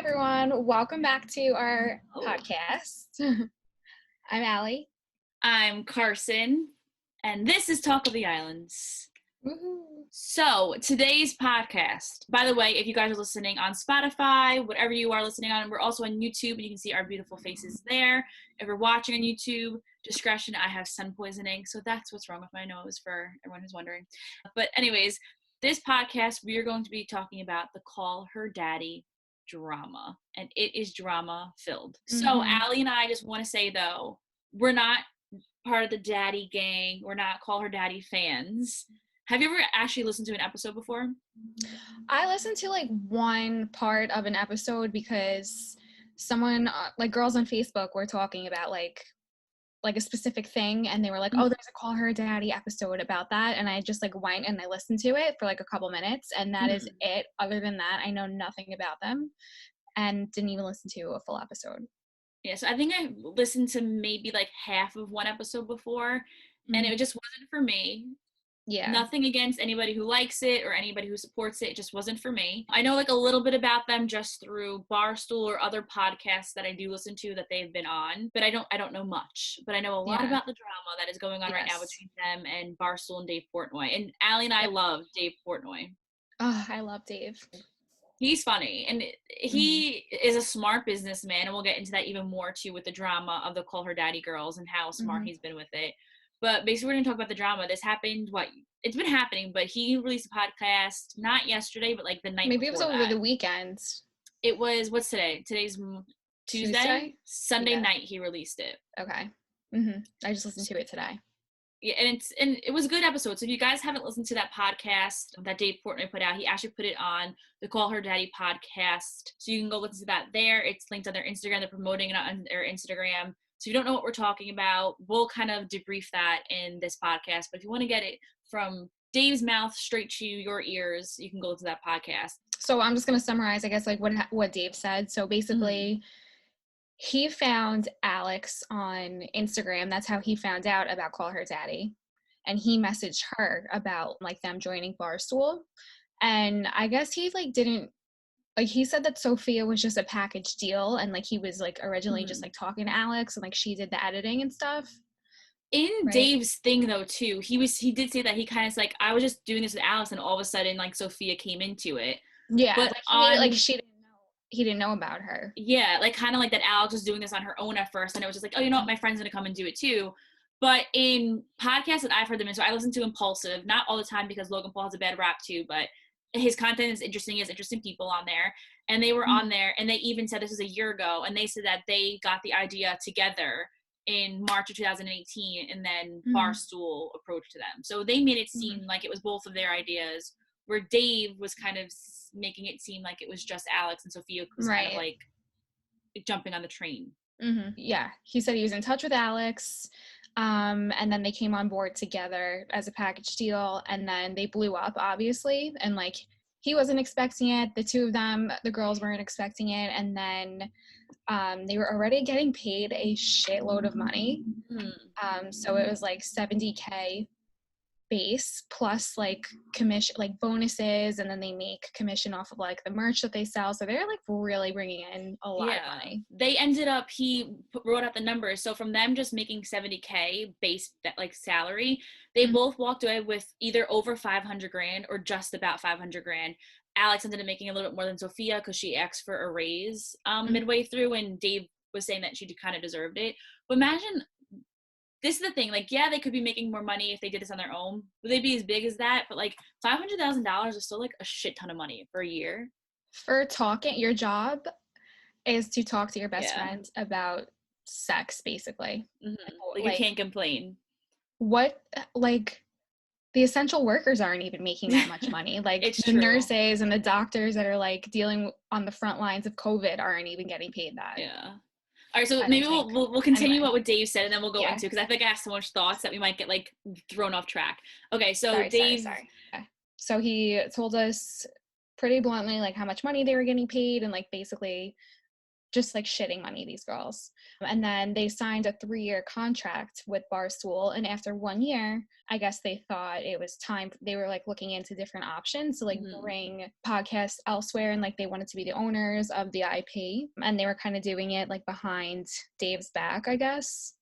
everyone. Welcome back to our podcast. I'm Allie. I'm Carson, and this is Talk of the Islands. Woohoo. So, today's podcast, by the way, if you guys are listening on Spotify, whatever you are listening on, we're also on YouTube, and you can see our beautiful faces there. If you're watching on YouTube, discretion, I have sun poisoning, so that's what's wrong with my nose for everyone who's wondering. But anyways, this podcast, we are going to be talking about the Call Her Daddy drama, and it is drama-filled. So, Allie and I just want to say, though, we're not part of the daddy gang. We're not Call Her Daddy fans. Have you ever actually listened to an episode before? I listened to like one part of an episode because someone, like girls on Facebook were talking about like a specific thing, and they were like, oh, there's a Call Her Daddy episode about that, and I just like went and I listened to it for like a couple minutes, and that is it. Other than that, I know nothing about them and didn't even listen to a full episode. Yeah, so I think I listened to maybe like half of one episode before, and it just wasn't for me. Yeah. Nothing against anybody who likes it or anybody who supports it. It just wasn't for me. I know like a little bit about them just through Barstool or other podcasts that I do listen to that they've been on, but I don't know much. But I know a lot about the drama that is going on right now between them and Barstool and Dave Portnoy. And Allie and I love Dave Portnoy. Oh, I love Dave. He's funny, and he is a smart businessman, and we'll get into that even more too with the drama of the Call Her Daddy girls and how smart he's been with it. But basically, we're going to talk about the drama. This happened, it's been happening, but he released a podcast, not yesterday, but like the night before. Maybe it was over the weekend. It was, what's today? Today's Tuesday? Sunday night he released it. Okay. I just listened to it today. Yeah, and it was a good episode. So if you guys haven't listened to that podcast that Dave Portnoy put out, he actually put it on the Call Her Daddy podcast. So you can go listen to that there. It's linked on their Instagram. They're promoting it on their Instagram. So if you don't know what we're talking about, we'll kind of debrief that in this podcast. But if you want to get it from Dave's mouth straight to your ears, you can go to that podcast. So I'm just going to summarize, I guess, like what Dave said. So basically, he found Alex on Instagram. That's how he found out about Call Her Daddy. And he messaged her about like them joining Barstool. And I guess he like didn't, like he said that Sophia was just a package deal. And like he was like originally just like talking to Alex, and like she did the editing and stuff. In Dave's thing though too, he did say that he kind of like, I was just doing this with Alex, and all of a sudden like Sophia came into it. Yeah, but like he didn't know about her. Yeah, like kind of like that Alex was doing this on her own at first, and it was just like, oh, you know what, my friend's gonna come and do it too. But in podcasts that I've heard them in, so I listen to Impulsive, not all the time because Logan Paul has a bad rap too, but his content is interesting. He has interesting people on there, and they were on there, and they even said this was a year ago, and they said that they got the idea together in March of 2018, and then Barstool approached them. So they made it seem like it was both of their ideas, where Dave was kind of making it seem like it was just Alex, and Sophia was kind of like jumping on the train. Yeah, he said he was in touch with Alex, and then they came on board together as a package deal, and then they blew up, obviously, and like he wasn't expecting it. The two of them, the girls weren't expecting it, and then they were already getting paid a shitload of money. So it was like $70K base plus like commission, like bonuses, and then they make commission off of like the merch that they sell. So they're like really bringing in a lot of money. They ended up, he wrote out the numbers. So from them just making $70K base like salary, they both walked away with either over $500,000 or just about $500,000. Alex ended up making a little bit more than Sophia because she asked for a raise midway through, and Dave was saying that she kind of deserved it. But imagine, this is the thing, like, yeah, they could be making more money if they did this on their own. Would they be as big as that? But like $500,000 is still like a shit ton of money for a year. For talking, your job is to talk to your best friend about sex, basically. Like you can't complain. What, like, the essential workers aren't even making that much money. Like the nurses and the doctors that are like dealing on the front lines of COVID aren't even getting paid that. Yeah. All right, so maybe we'll continue what Dave said, and then we'll go into, because I think I have so much thoughts that we might get like thrown off track. Okay, so Dave. So he told us pretty bluntly like how much money they were getting paid, and like basically just like shitting money, these girls. And then they signed a 3-year contract with Barstool. And after 1 year, I guess they thought it was time. They were like looking into different options to like bring podcasts elsewhere. And like they wanted to be the owners of the IP. And they were kind of doing it like behind Dave's back, I guess.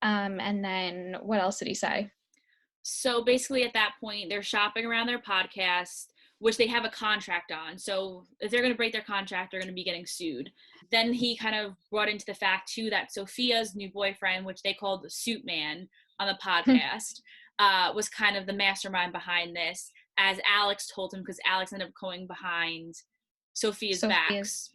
And then what else did he say? So basically at that point, they're shopping around their podcast, which they have a contract on. So if they're going to break their contract, they're going to be getting sued. Then he kind of brought into the fact, too, that Sophia's new boyfriend, which they called the Suit Man on the podcast, was kind of the mastermind behind this, as Alex told him, because Alex ended up going behind Sophia's backs.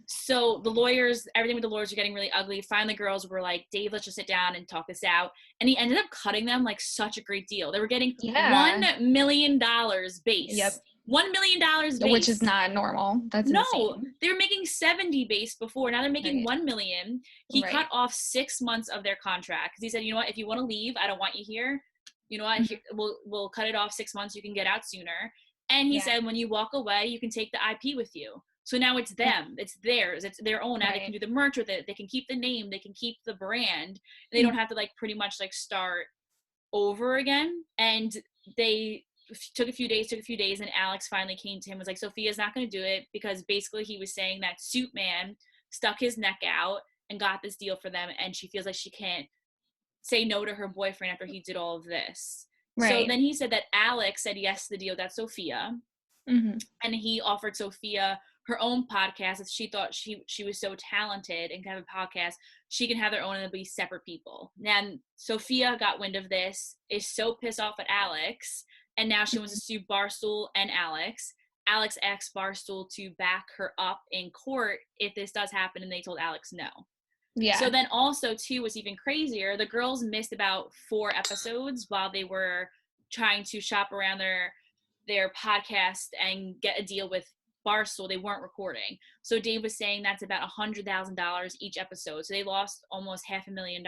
So the lawyers, everything with the lawyers are getting really ugly. Finally, girls were like, Dave, let's just sit down and talk this out. And he ended up cutting them like such a great deal. They were getting $1 million base. $1 million base. Which is not normal. That's insane. They were making 70 base before. Now they're making 1 million. He cut off 6 months of their contract because he said, you know what, if you want to leave, I don't want you here. You know what, we'll cut it off 6 months. You can get out sooner. And he said, when you walk away, you can take the IP with you. So now it's them. It's theirs. It's their own. Now they can do the merch with it. They can keep the name. They can keep the brand. They don't have to like pretty much like start over again. And they took a few days, and Alex finally came to him, was like, Sophia's not going to do it, because basically he was saying that Suit Man stuck his neck out and got this deal for them, and she feels like she can't say no to her boyfriend after he did all of this. So then he said that Alex said yes to the deal, that's Sophia, and he offered Sophia her own podcast. If she thought she was so talented and could have a podcast, she can have their own and they'll be separate people. Then Sophia got wind of this, is so pissed off at Alex, and now she wants to sue Barstool and Alex. Alex asked Barstool to back her up in court if this does happen, and they told Alex no. So then also, too, what's even crazier, the girls missed about 4 episodes while they were trying to shop around their podcast and get a deal with Barstool. They weren't recording. So Dave was saying that's about $100,000 each episode. So they lost almost $500,000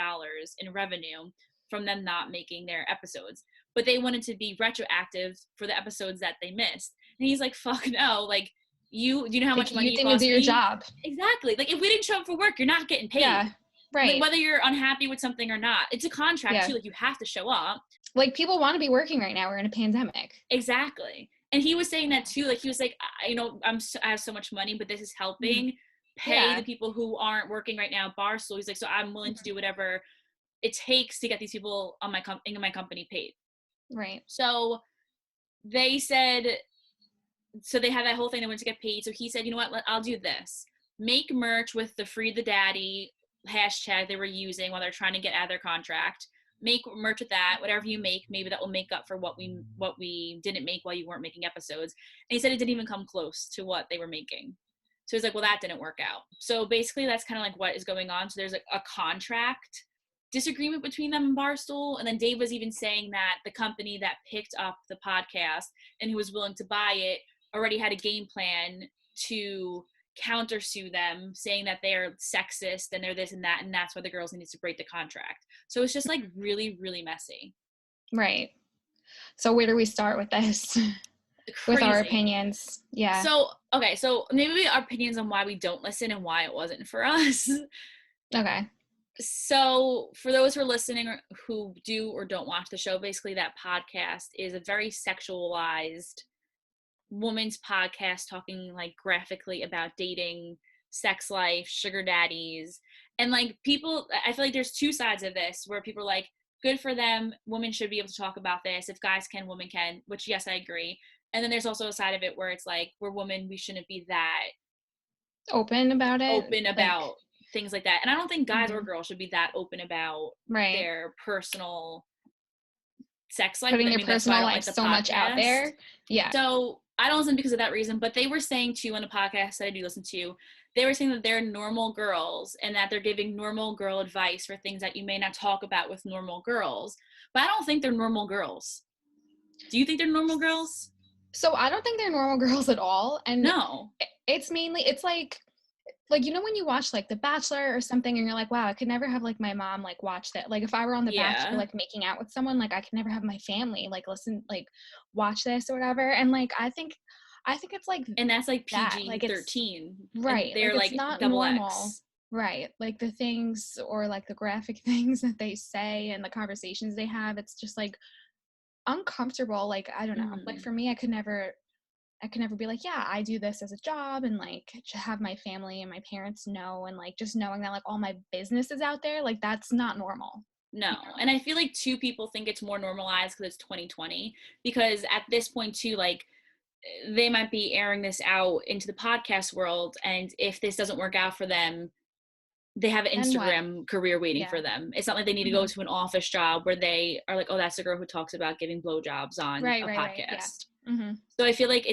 in revenue from them not making their episodes. But they wanted to be retroactive for the episodes that they missed. And he's like, fuck no. Like, do you know how much money you didn't do your job? Exactly. Like, if we didn't show up for work, you're not getting paid. Yeah, right. Like, whether you're unhappy with something or not, it's a contract too. Like, you have to show up. Like, people want to be working right now. We're in a pandemic. Exactly. And he was saying that too. Like, he was like, you know, I have so much money, but this is helping pay the people who aren't working right now at Barstool. He's like, so I'm willing to do whatever it takes to get these people on in my company paid. Right. So they said, so they had that whole thing, they went to get paid. So he said, you know what, I'll do this. Make merch with the Free the Daddy hashtag they were using while they're trying to get out of their contract. Make merch with that. Whatever you make, maybe that will make up for what we didn't make while you weren't making episodes. And he said it didn't even come close to what they were making. So he's like, well, that didn't work out. So basically that's kind of like what is going on. So there's like a contract disagreement between them and Barstool. And then Dave was even saying that the company that picked up the podcast and who was willing to buy it already had a game plan to countersue them, saying that they're sexist and they're this and that, and that's why the girls need to break the contract. So it's just like really, really messy. Right. So where do we start with this? With our opinions? Yeah. So, okay, so maybe our opinions on why we don't listen and why it wasn't for us. Okay. So for those who are listening or who do or don't watch the show, basically that podcast is a very sexualized woman's podcast talking like graphically about dating, sex life, sugar daddies, and like people, I feel like there's 2 sides of this where people are like, good for them, women should be able to talk about this, if guys can, women can, which yes, I agree. And then there's also a side of it where it's like, we're women, we shouldn't be that open about it, about things like that. And I don't think guys or girls should be that open about their personal sex life, putting their personal life so much out there. Yeah. So I don't listen because of that reason, but they were saying too on the podcast that I do listen to, they were saying that they're normal girls and that they're giving normal girl advice for things that you may not talk about with normal girls. But I don't think they're normal girls. Do you think they're normal girls? So I don't think they're normal girls at all. And no, it's mainly, it's like, you know, when you watch like The Bachelor or something and you're like, wow, I could never have like my mom like watch that. Like if I were on The Bachelor, like making out with someone, like I could never have my family like listen, like watch this or whatever. And like, I think I think it's like And that's like that. Like it's PG-13. And right. they're Like it's like not double normal. X. Right. Like the things or like the graphic things that they say and the conversations they have, it's just like uncomfortable. Like, I don't know. Like Mm. for me, I could never be like, yeah, I do this as a job and like to have my family and my parents know and like just knowing that like all my business is out there, like that's not normal. No. You know? And I feel like two people think it's more normalized because it's 2020. Because at this point too, like they might be airing this out into the podcast world, and if this doesn't work out for them, they have an Then what? Instagram career waiting Yeah. for them. It's not like they need to go Hmm. to an office job where they are like, oh, that's the girl who talks about giving blowjobs on Right, a right, right. Yeah. podcast. Hmm. So I feel like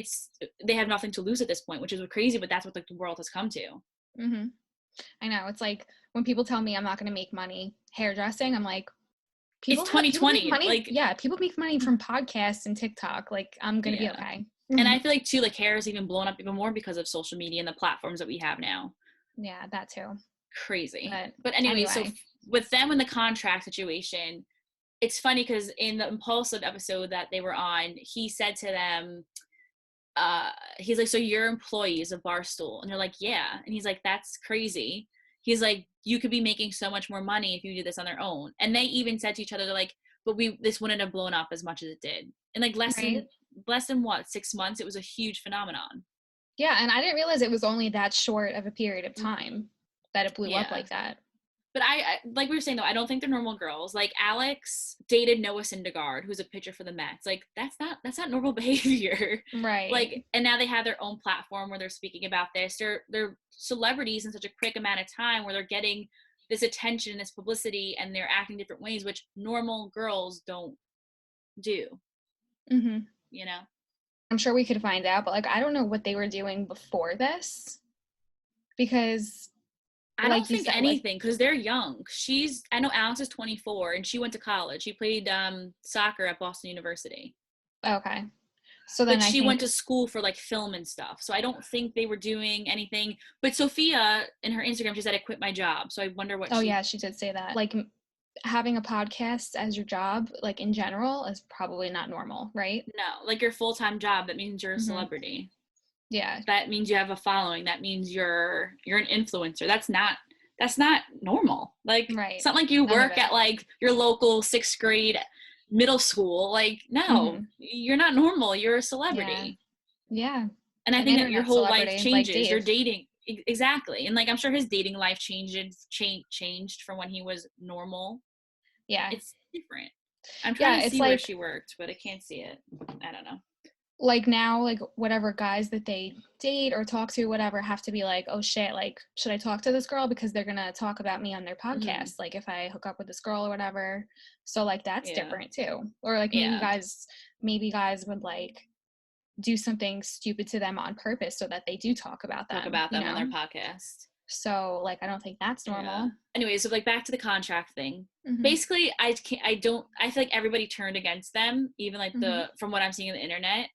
they have nothing to lose at this point, which is crazy, but that's what like the world has come to. Hmm. I know. It's like when people tell me I'm not going to make money hairdressing, I'm like, It's people make 2020. money. Like, Yeah, people make money from podcasts and TikTok. Like, I'm going to be yeah. okay. And I feel like too, like hair is even blown up even more because of social media and the platforms that we have now. Yeah, that too. Crazy. But But anyway, so anyway. with them in the contract situation, it's funny because in the Impulsive episode that they were on, he said to them, he's like, so you're employees of Barstool? And they're like, yeah. And he's like, that's crazy. He's like, you could be making so much more money if you do this on their own. And they even said to each other, they're like, but this wouldn't have blown up as much as it did. In like Right. less than what, 6 months, it was a huge phenomenon. Yeah, and I didn't realize it was only that short of a period of time that it blew up Yeah. like that. But I like we were saying though, I don't think they're normal girls. Like Alex dated Noah Syndergaard, who's a pitcher for the Mets. Like that's not normal behavior. Right. Like, and now they have their own platform where they're speaking about this. They're celebrities in such a quick amount of time where they're getting this attention, this publicity, and they're acting different ways, which normal girls don't do. Hmm. You know. I'm sure we could find out, but like I don't know what they were doing before this because I don't like you think said, like anything because they're young. I know Alex is 24 and she went to college. She played soccer at Boston University. okay. So But then I she went think to school for like film and stuff. So I don't think they were doing anything. But Sophia in her Instagram, she said, I quit my job. So I wonder what oh yeah, she did say that. Like having a podcast as your job, like in general, is probably not normal, right? no, like your full-time job, that means you're a Hmm. celebrity. Yeah. That means you have a following. That means you're an influencer. That's not normal. Like Right. it's not like you None of work it. at like your local 6th grade middle school. Like, no, Hmm. you're not normal. You're a Yeah. celebrity. Yeah. And I An think that your internet whole life celebrity like changes. You're Dave. dating exactly, and like I'm sure his dating life changed from when he was normal. Yeah. It's different. I'm trying Yeah, to it's see where like she worked, but I can't see it. I don't know. now like whatever guys that they date or talk to whatever have to be like, oh shit, like should I talk to this girl because they're gonna talk about me on their Mm-hmm. podcast, like if I hook up with this girl or whatever. So like that's Yeah, different too. Or like yeah. maybe guys would like do something stupid to them on purpose so that they do talk about Talk them, about you them on their know. podcast. So like I don't think that's Yeah. normal. Anyway, so like back to the contract thing. Hmm. Basically, I feel like everybody turned against them, even like Hmm. from what I'm seeing on the internet,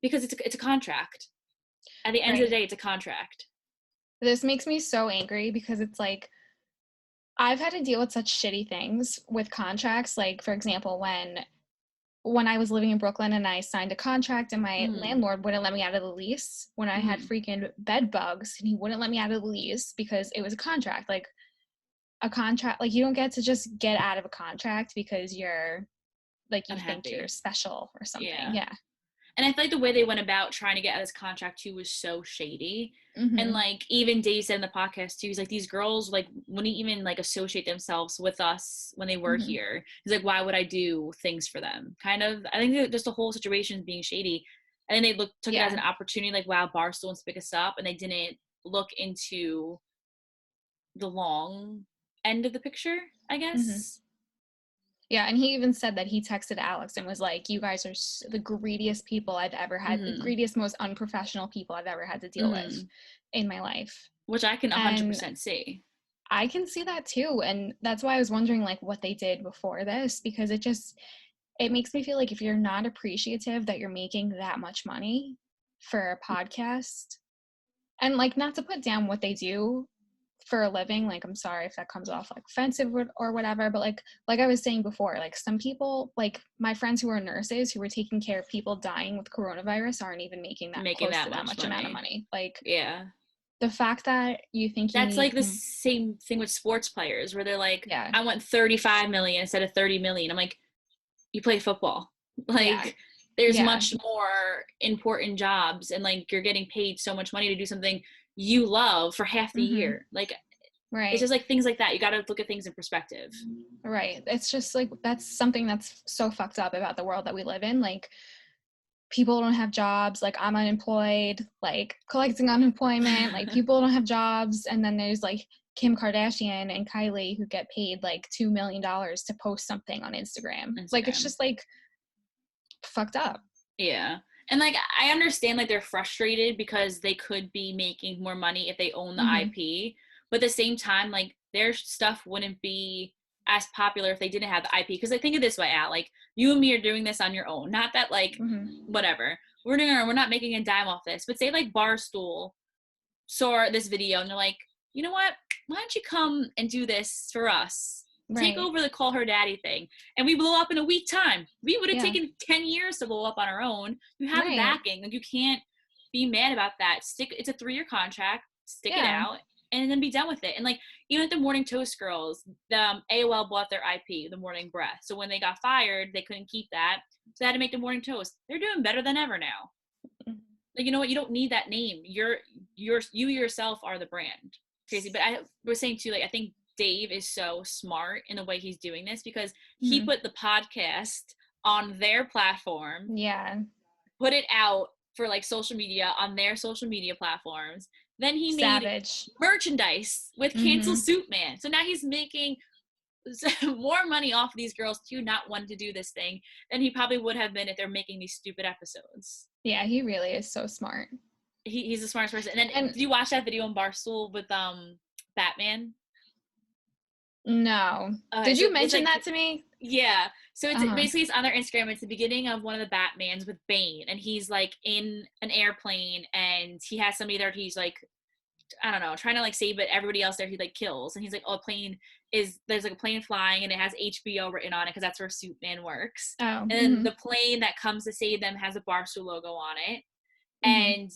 because it's a contract. At the end of the Right. day, it's a contract. This makes me so angry because it's like I've had to deal with such shitty things with contracts. Like, for example, when I was living in Brooklyn and I signed a contract and my Mm, landlord wouldn't let me out of the lease when I had mm, freaking bed bugs and he wouldn't let me out of the lease because it was a contract. Like a contract, like you don't get to just get out of a contract because you're like you think you're unhappy. special or something. Yeah. Yeah. And I feel like the way they went about trying to get out of this contract too was so shady. And Mhm. like even Dave said in the podcast too, he's like these girls like wouldn't even like associate themselves with us when they were Mhm. here. He's like, why would I do things for them? Kind of. I think that just the whole situation is being shady. And then they took it as Yeah. an opportunity, like wow, Barstool wants to pick us up, and they didn't look into the long end of the picture, I Mhm. guess. Yeah, and he even said that he texted Alex and was like, "You guys are the greediest people I've ever had, the Mm-hmm. greediest, most unprofessional people I've ever had to deal with Mm-hmm. in my life." Which I can And 100% see. I can see that too, and that's why I was wondering like what they did before this because it makes me feel like if you're not appreciative that you're making that much money for a podcast and like not to put down what they do for a living. Like, I'm sorry if that comes off like offensive or whatever, but like I was saying before, like some people, like my friends who are nurses who were taking care of people dying with coronavirus aren't even making close to that much amount of money. Like, yeah, the fact that you think you that's need, like the same thing with sports players where they're like, yeah, I want 35 million instead of 30 million. I'm like, you play football. Like, yeah, there's yeah, much more important jobs, and like you're getting paid so much money to do something you love for half the mm-hmm. year. Like, it's Right. just like things like that. You got to look at things in perspective. Right. It's just like, that's something that's so fucked up about the world that we live in. Like, people don't have jobs. Like, I'm unemployed, like collecting unemployment, like people don't have jobs. And then there's like Kim Kardashian and Kylie who get paid like $2 million to post something on Instagram. Like, it's just like fucked up. Yeah. And like, I understand like they're frustrated because they could be making more money if they own the Mm-hmm. IP, but at the same time, like their stuff wouldn't be as popular if they didn't have the IP. Because like, think of this way, Al, like you and me are doing this on your own, not that like whatever we're doing, we're not making a dime off this, but say like Barstool saw this video and they're like, you know what, why don't you come and do this for us, take over the call her daddy thing, and we blow up in a week time. We would have taken 10 years to blow up on our own. You have a backing, like you can't be mad about that. It's a 3-year contract, stick it out and then be done with it. And like, even at the Morning Toast girls, the AOL bought their IP, the Morning Breath, so when they got fired they couldn't keep that, so they had to make the Morning Toast. They're doing better than ever now. Like, you know what, you don't need that name. You yourself are the brand. Crazy. But I was saying too, like, I think Dave is so smart in the way he's doing this because he put the podcast on their platform. Yeah. Put it out for like social media on their social media platforms. Then he made merchandise with Cancel Suit Man. So now he's making more money off these girls too, not wanting to do this thing, than he probably would have been if they're making these stupid episodes. Yeah, he really is so smart. He's the smartest person. And then, did you watch that video on Barstool with Batman? No. Did you mention that to me? Yeah. So it's basically, it's on their Instagram. It's the beginning of one of the Batmans with Bane, and he's like in an airplane, and he has somebody there. He's like, I don't know, trying to like save it. Everybody else there, he like kills, and he's like, oh, there's like a plane flying, and it has HBO written on it because that's where Superman works. And then the plane that comes to save them has a Barstool logo on it, and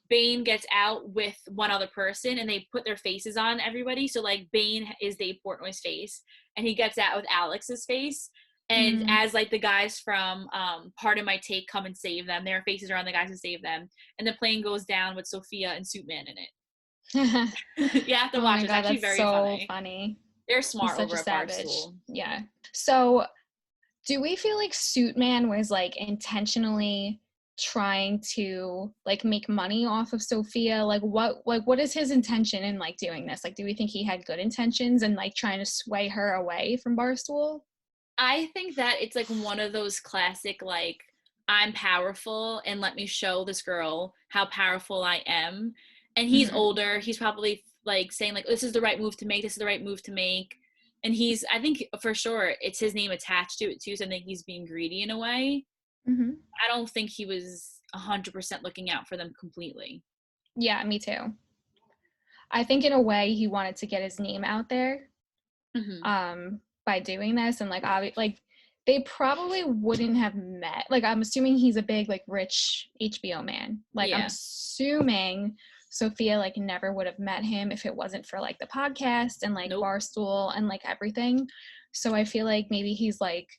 Bane gets out with one other person, and they put their faces on everybody. So like Bane is Dave Portnoy's face, and he gets out with Alex's face. And as like the guys from Pardon My Take come and save them, their faces are on the guys who save them, and the plane goes down with Sophia and Suitman in it. You have to watch it. It's actually very funny. They're smart over at Barstool. Yeah. So do we feel like Suitman was like intentionally trying to like make money off of Sophia? Like what is his intention in like doing this? Like, do we think he had good intentions and like trying to sway her away from Barstool? I think that it's like one of those classic, like, I'm powerful and let me show this girl how powerful I am. And he's older. He's probably like saying like, this is the right move to make. This is the right move to make. And I think for sure it's his name attached to it too. So I think he's being greedy in a way. I don't think he was 100% looking out for them completely. Yeah, me too. I think in a way he wanted to get his name out there by doing this. And like they probably wouldn't have met. Like, I'm assuming he's a big like rich HBO man. Like, I'm assuming Sophia like never would have met him if it wasn't for like the podcast and like Barstool and like everything. So I feel like maybe he's like,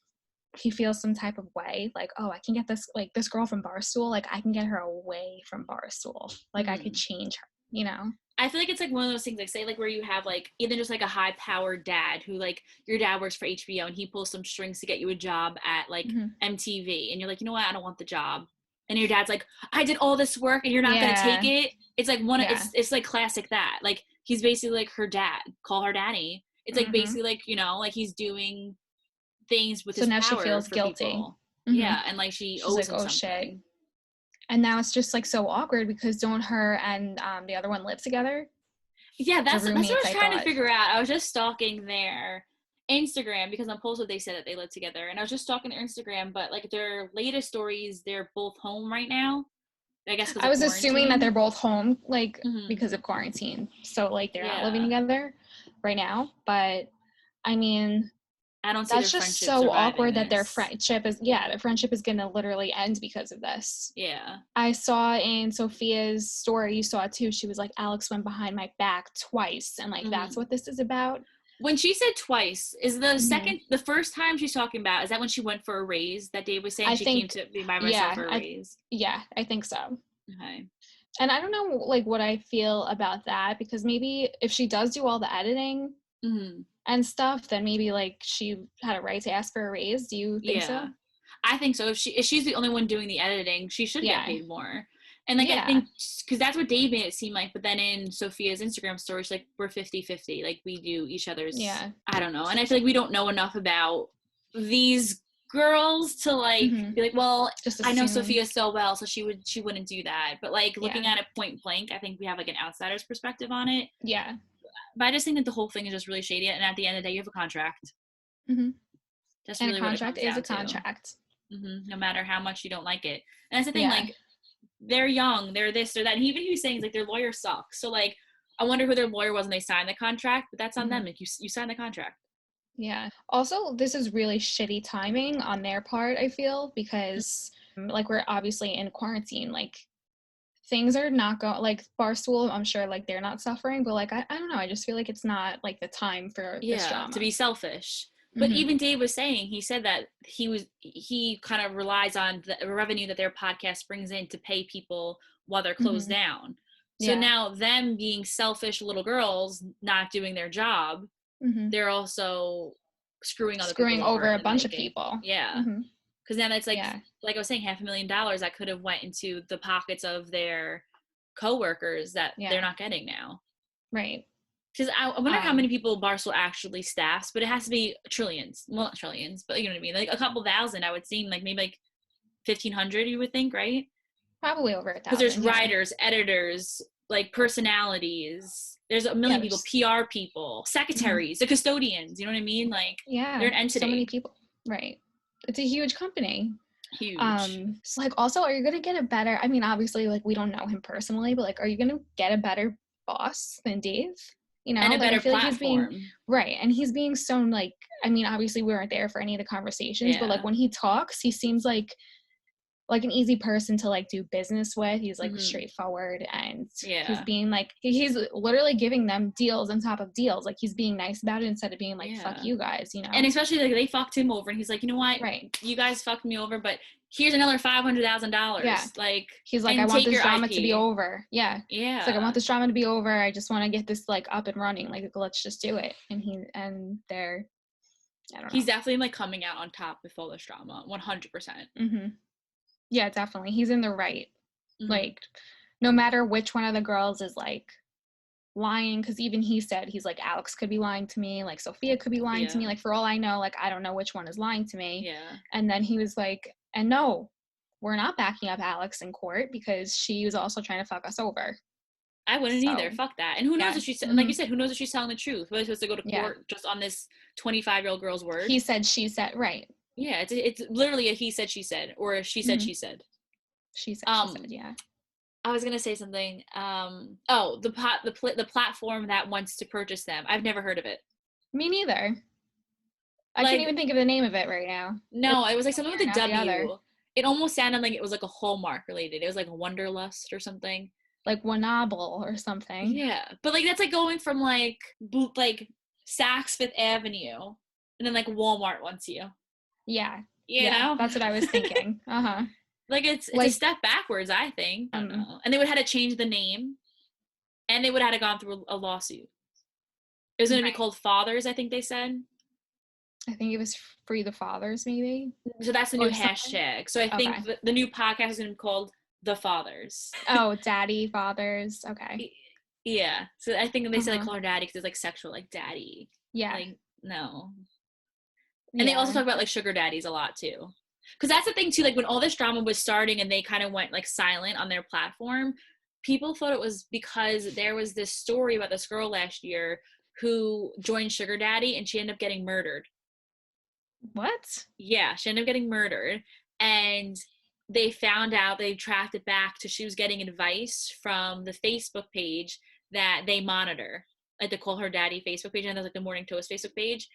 he feels some type of way, like, oh, I can get this girl from Barstool, like I can get her away from Barstool, like I could change her, you know? I feel like it's like one of those things, like say like where you have like either just like a high powered dad who like your dad works for HBO and he pulls some strings to get you a job at like MTV, and you're like, you know what, I don't want the job, and your dad's like, I did all this work and you're not gonna take it. It's like it's like classic that, like he's basically like her dad, call her daddy. It's like basically like, you know, like he's doing things with his power. So now she feels guilty. Yeah, and like she's owes like, him something. Shit. And now it's just like so awkward because don't her and the other one live together? Yeah, that's what I was trying to figure out. I was just stalking their Instagram because on Posted they said that they live together, and I was just stalking their Instagram, but like their latest stories, they're both home right now. I guess because I of was assuming that they're quarantine. both home, like, Mm-hmm. because of quarantine. So, like, they're not living Yeah. together right now. But, I mean, I don't see that's their just friendship so surviving awkward that this. their friendship is going to literally end because of this. Yeah. I saw in Sophia's story, you saw it too, she was like, Alex went behind my back twice. And, like, that's Mm-hmm. what this is about. When she said twice, is Mm-hmm. the first time she's talking about, is that when she went for a raise that Dave was saying I she came think, to be by myself yeah, for a raise? I think so. Okay. And I don't know, like, what I feel about that, because maybe if she does do all the editing Mm-hmm. and stuff, then maybe, like, she had a right to ask for a raise. Do you think Yeah. so? I think so. If she's the only one doing the editing, she should get Yeah. paid more. And like I Yeah. think because that's what Dave made it seem like, but then in Sophia's Instagram story, she's like, we're 50-50. Like we do each other's, Yeah. I don't know. And I feel like we don't know enough about these girls to like Mm-hmm. be like, well, Just I know assume. Sophia so well, so she wouldn't do that. But like Yeah. looking at it point blank, I think we have like an outsider's perspective on it. Yeah. But I just think that the whole thing is just really shady. And at the end of the day, you have a contract. Mm-hmm. That's And a really what it contract comes is a down to. contract. No matter how much you don't like it. And that's the thing, Yeah. like, they're young, they're this, they're that. And even he was saying, like, their lawyer sucks. So, like, I wonder who their lawyer was when they signed the contract, but that's on them. Mm-hmm. Like, you signed the contract. Yeah. Also, this is really shitty timing on their part, I feel, because, like, we're obviously in quarantine. Like, things are not going, like, Barstool, I'm sure, like, they're not suffering, but, like, I don't know. I just feel like it's not, like, the time for this Yeah, to drama. be selfish. But Mm-hmm. even Dave was saying, he said that he kind of relies on the revenue that their podcast brings in to pay people while they're closed Mm-hmm. down. So Yeah. now them being selfish little girls not doing their job, Mm-hmm. they're also screwing other people Screwing over over a and bunch of making, people. yeah. Mm-hmm. Because now that's Yeah. like I was saying, $500,000 that could have went into the pockets of their coworkers that they're Yeah. not getting now. Right. Because I wonder how many people Barstool actually staffs, but it has to be trillions. Well, not trillions, but you know what I mean. Like a couple thousand, I would seem like maybe like 1,500. You would think, right? Probably over Because there's 1,000. Yeah. writers, editors, like personalities. There's a Yeah. million people, There's. PR people, Mm-hmm. secretaries, the custodians. You know what I mean? Like they're Yeah. an So many entity, people. Right. It's a huge company. huge. So, like, also, are you gonna get a better, I mean, obviously, like, we don't know him personally, but, like, are you gonna get a better boss than Dave? You And know, a like, I better feel like he's being platform. right, and he's being so, like, I mean, obviously we weren't there for any of the conversations, but, like, Yeah. when he talks, he seems like an easy person to, like, do business with. He's, like, Mm-hmm. straightforward, and he's Yeah. being like, he's literally giving them deals on top of deals. Like, he's being nice about it instead of being like, fuck Yeah. you guys, you And know? especially like they fucked him over, and he's like, you know what, Right. you guys fucked me over, but here's another Yeah. $500,000, like, He's like, I and want take this your drama to be IP. over. Yeah. It's like, I want Yeah. this drama to be over. I just want to get this, like, up and running. Like, let's just do it. And they're, I don't He's know. definitely like coming out on top with all this drama, 100%. Mm-hmm. Yeah, definitely. He's in the right. Mm-hmm. Like, no matter which one of the girls is, like, lying, because even he said, he's like, Alex could be lying to me, like, Sophia could be lying to Yeah. me, like, for all I know, like, I don't know which one is lying to me. Yeah. And then he was like, and no, we're not backing up Alex in court because she was also trying to fuck us over. I wouldn't either. So Fuck that. And who knows yeah. if she's, like Mm-hmm. you said, who knows if she's telling the truth? We're supposed to go to Yeah. court just on this 25-year-old girl's word. He said, she said, right. Yeah, it's literally a he said, she said, or a she said, Mm-hmm. she said. She said, yeah. I was gonna say something. Oh, the platform that wants to purchase them. I've never heard of it. Me neither. I can't Like, even think of the name of it right now. no, it was like something with a Not the other. W. It almost sounded like it was like a Hallmark related. It was like Wonderlust or something. Like Wanable or something. Yeah, but like that's like going from like like Saks Fifth Avenue, and then like Walmart wants you. Yeah. You Yeah. know, That's what I was thinking. Uh-huh. like it's a Like, step backwards. I think. I don't know. And they would have had to change the name, and they would have had to gone through a lawsuit. It was going to be right. called Fathers, I think they said. I think it was Free the Fathers, maybe. So that's the new Or something. hashtag. So I think Okay. the new podcast is going to be called The Fathers. Oh, Daddy Fathers. Okay. Yeah. So I think they say like Uh-huh. call her daddy because it's like sexual, like daddy. Yeah. Like, no. And they also Yeah. talk about like sugar daddies a lot too. Because that's the thing too, like when all this drama was starting and they kind of went like silent on their platform, people thought it was because there was this story about this girl last year who joined sugar daddy and she ended up getting murdered. What? Yeah, she ended up getting murdered. And they found out, they tracked it back to she was getting advice from the Facebook page that they monitor, like the Call Her Daddy Facebook page, and there's like the Morning Toast Facebook page.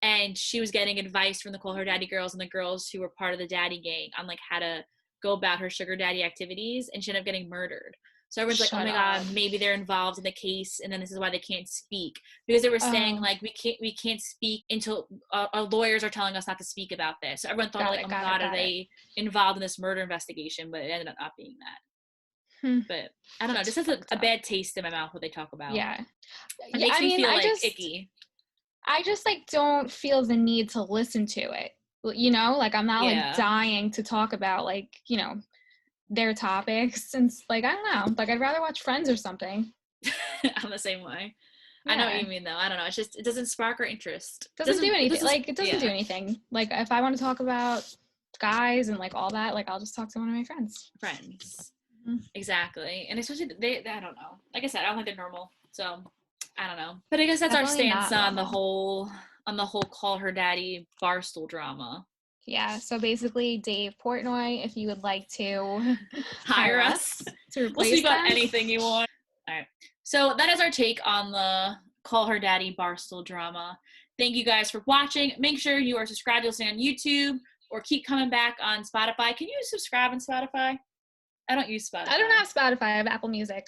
And she was getting advice from the Call Her Daddy girls and the girls who were part of the daddy gang on like how to go about her sugar daddy activities, and she ended up getting murdered. So everyone's like, oh my God, maybe they're involved in the case, and then this is why they can't speak, because they were saying like we can't speak until our lawyers are telling us not to speak about this. So everyone thought like, oh my God, are they involved in this murder investigation? But it ended up not being that. But I don't know, just has a bad taste in my mouth what they talk about. Yeah, it makes me feel like icky. I just like don't feel the need to listen to it, you know, like I'm not like dying to talk about like, you know, their topics, and like I don't know, like I'd rather watch Friends or something. I'm the same way. I know what you mean though. I don't know, it's just, it doesn't spark our interest. Doesn't do anything. It doesn't do anything. Like if I want to talk about guys and like all that, like I'll just talk to one of my friends. Mm-hmm. Exactly. And especially they I don't know, like I said, I don't think they're normal, so I don't know. But I guess that's definitely our stance on the whole Call Her Daddy Barstool drama. Yeah, so basically, Dave Portnoy, if you would like to hire us to replace we'll speak them. on anything you want. All right. So that is our take on the Call Her Daddy Barstool drama. Thank you guys for watching. Make sure you are subscribed to listen on YouTube, or keep coming back on Spotify. Can you subscribe on Spotify? I don't use Spotify. I don't have Spotify. I have Apple Music.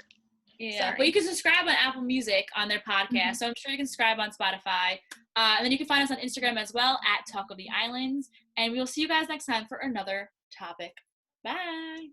Yeah, sorry. But you can subscribe on Apple Music on their podcast. Mm-hmm. So I'm sure you can subscribe on Spotify. And then you can find us on Instagram as well at Talk of the Islands. And we will see you guys next time for another topic. Bye.